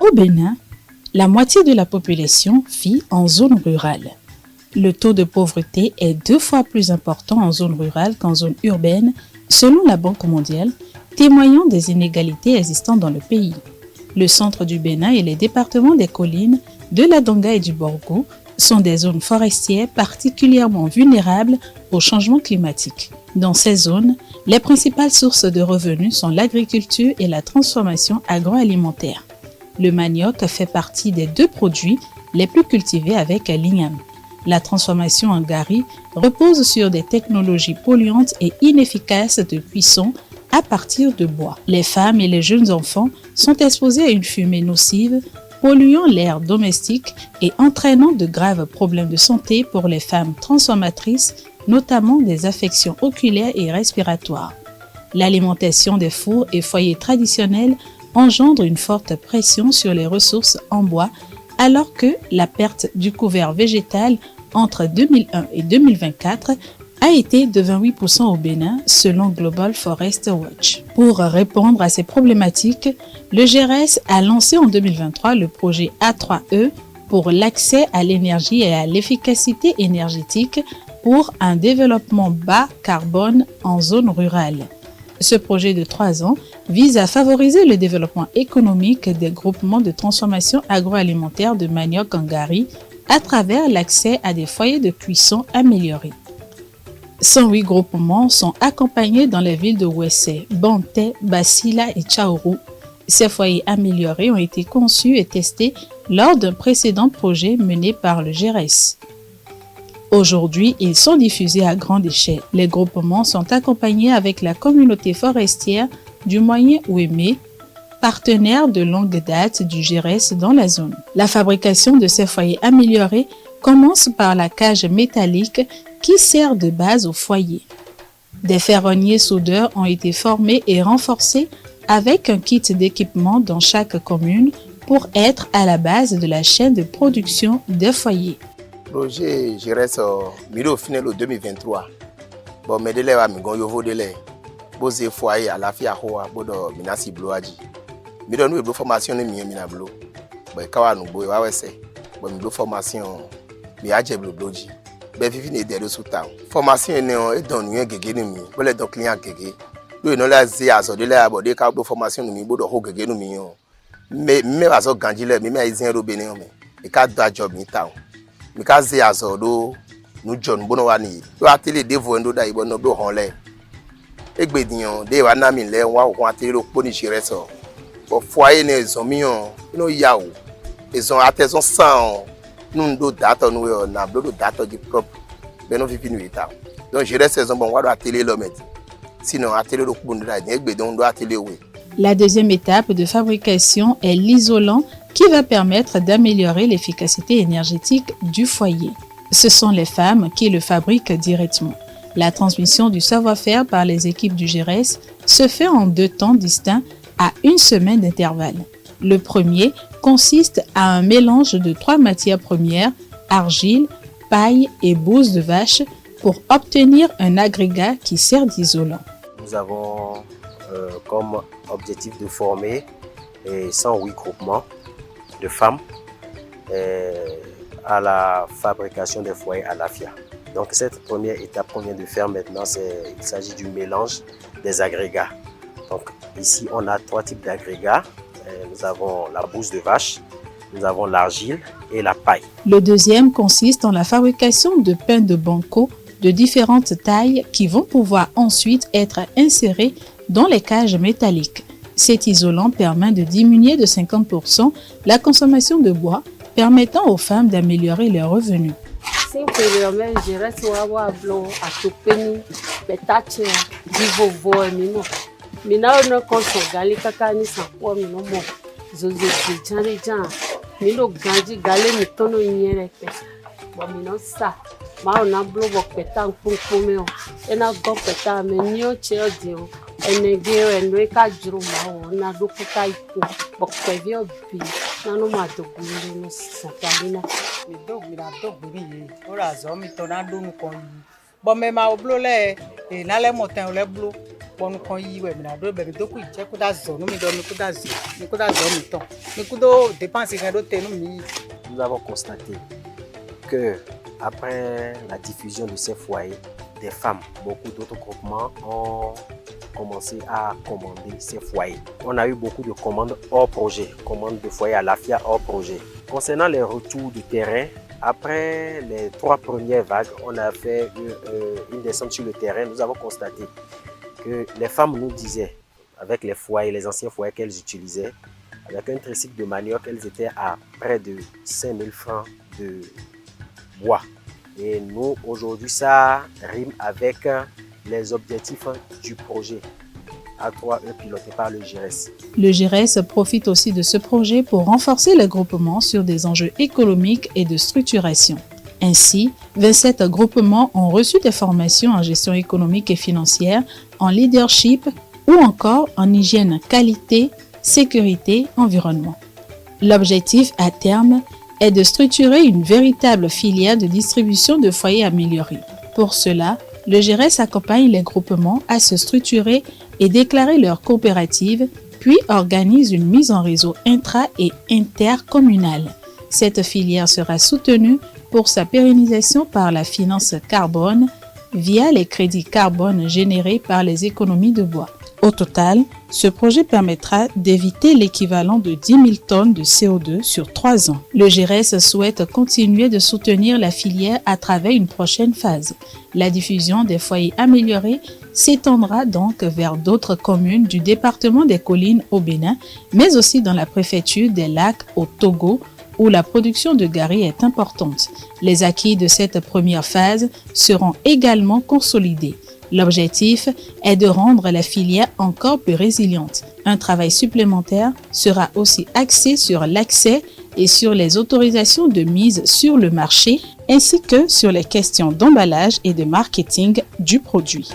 Au Bénin, la moitié de la population vit en zone rurale. Le taux de pauvreté est 2 fois plus important en zone rurale qu'en zone urbaine, selon la Banque mondiale, témoignant des inégalités existantes dans le pays. Le centre du Bénin et les départements des collines, de la Donga et du Borgo, sont des zones forestières particulièrement vulnérables au changement climatique. Dans ces zones, les principales sources de revenus sont l'agriculture et la transformation agroalimentaire. Le manioc fait partie des 2 produits les plus cultivés avec l'igname. La transformation en gari repose sur des technologies polluantes et inefficaces de cuisson à partir de bois. Les femmes et les jeunes enfants sont exposés à une fumée nocive, polluant l'air domestique et entraînant de graves problèmes de santé pour les femmes transformatrices, notamment des affections oculaires et respiratoires. L'alimentation des fours et foyers traditionnels engendre une forte pression sur les ressources en bois, alors que la perte du couvert végétal entre 2001 et 2024 a été de 28% au Bénin, selon Global Forest Watch. Pour répondre à ces problématiques, le GRS a lancé en 2023 le projet A3E pour l'accès à l'énergie et à l'efficacité énergétique pour un développement bas carbone en zone rurale. Ce projet de 3 ans vise à favoriser le développement économique des groupements de transformation agroalimentaire de manioc en gari à travers l'accès à des foyers de cuisson améliorés. 108 groupements sont accompagnés dans les villes de Ouessé, Banté, Bassila et Tchaourou. Ces foyers améliorés ont été conçus et testés lors d'un précédent projet mené par le GRS. Aujourd'hui, ils sont diffusés à grande échelle. Les groupements sont accompagnés avec la communauté forestière du Moyen-Ouémé, partenaire de longue date du GRS dans la zone. La fabrication de ces foyers améliorés commence par la cage métallique qui sert de base au foyer. Des ferronniers soudeurs ont été formés et renforcés avec un kit d'équipement dans chaque commune pour être à la base de la chaîne de production des foyers. Projet GRS Miro final 2023. Bon, mais délai va me gonyo délai. Bosé foyer à la fia hoa bodo minasi bloaji. Miro nous formation ne mi mina blo. Bon, kawa nous boy wa wese. Bon, mi formation mi aje blo bloji. Ben vivi ne de sous town. Formation ne don nu gege ni mi. Bo le don client gege. Do no la zi azo de la bo de ka bo formation nu mi bodo ho gege nu mi yo. Me azo ganji le mi me izin ro bene me. E ka do job mi town. Mi ka zi azo do nu John bono wa ni. Do atele devo ndo da ibo no do hon le. Egbediyan de wa na mi le wa o atele ro po ni sire so. Bo foyer ne zon mi yo. No yawo. Ezon atezon san nous do data nous na blodo data du propre ben non vivi nous état donc je reste saison bon wa atelier l'homme sinon atelier le kubundra egbe don do atelier oui. La deuxième étape de fabrication est l'isolant qui va permettre d'améliorer l'efficacité énergétique du foyer. Ce sont les femmes qui le fabriquent directement. La transmission du savoir-faire par les équipes du GRS se fait en 2 temps distincts à 1 semaine d'intervalle. Le premier consiste à un mélange de 3 matières premières, argile, paille et bouse de vache pour obtenir un agrégat qui sert d'isolant. Nous avons comme objectif de former 108 groupements de femmes à la fabrication des foyers à l'AFIA. Donc cette première étape qu'on vient de faire maintenant, il s'agit du mélange des agrégats. Donc ici on a 3 types d'agrégats. Nous avons la bouse de vache, nous avons l'argile et la paille. Le deuxième consiste en la fabrication de pains de banco de différentes tailles qui vont pouvoir ensuite être insérés dans les cages métalliques. Cet isolant permet de diminuer de 50% la consommation de bois, permettant aux femmes d'améliorer leurs revenus. Mina no konso gali kaka ni sanpo mi no mo zozo janre jan mi lo ganji gale mi tono nyere pe bo mi no sa ma ona blo bo peta npunpu me o ena go peta me ni o che odi o enege o eno ka juru ma o na do kuka ipo bo pe vi obi na no ma do gure no satalina mi do guri ye ora zo mi to na do mi kon bo me ma o blo le e na le moten o le blo bon nous quand y ouais mais là ben do ku je ku da zo nous mi do mi ku da zo mi ton mi ku do dépense kan do te nous mi. Nous avons constaté que après la diffusion de ces foyers, des femmes, beaucoup d'autres groupements ont commencé à commander ces foyers. On a eu beaucoup de commandes hors projet, commandes de foyers Alafia hors projet. Concernant les retours du terrain, après les 3 premières vagues, on a fait une descente sur le terrain. Nous avons constaté que les femmes nous disaient, avec les foyers, les anciens foyers qu'elles utilisaient, avec un tricycle de manioc, elles étaient à près de 5000 francs de bois. Et nous, aujourd'hui, ça rime avec les objectifs du projet A3E piloté par le GIRES. Le GIRES profite aussi de ce projet pour renforcer le groupement sur des enjeux économiques et de structuration. Ainsi, 27 groupements ont reçu des formations en gestion économique et financière, en leadership ou encore en hygiène, qualité, sécurité, environnement. L'objectif à terme est de structurer une véritable filière de distribution de foyers améliorés. Pour cela, le GIRES accompagne les groupements à se structurer et déclarer leur coopérative, puis organise une mise en réseau intra- et intercommunale. Cette filière sera soutenue pour sa pérennisation par la finance carbone via les crédits carbone générés par les économies de bois. Au total, ce projet permettra d'éviter l'équivalent de 10 000 tonnes de CO2 sur 3 ans. Le GIRES souhaite continuer de soutenir la filière à travers une prochaine phase. La diffusion des foyers améliorés s'étendra donc vers d'autres communes du département des Collines au Bénin, mais aussi dans la préfecture des Lacs au Togo, où la production de gari est importante. Les acquis de cette première phase seront également consolidés. L'objectif est de rendre la filière encore plus résiliente. Un travail supplémentaire sera aussi axé sur l'accès et sur les autorisations de mise sur le marché, ainsi que sur les questions d'emballage et de marketing du produit.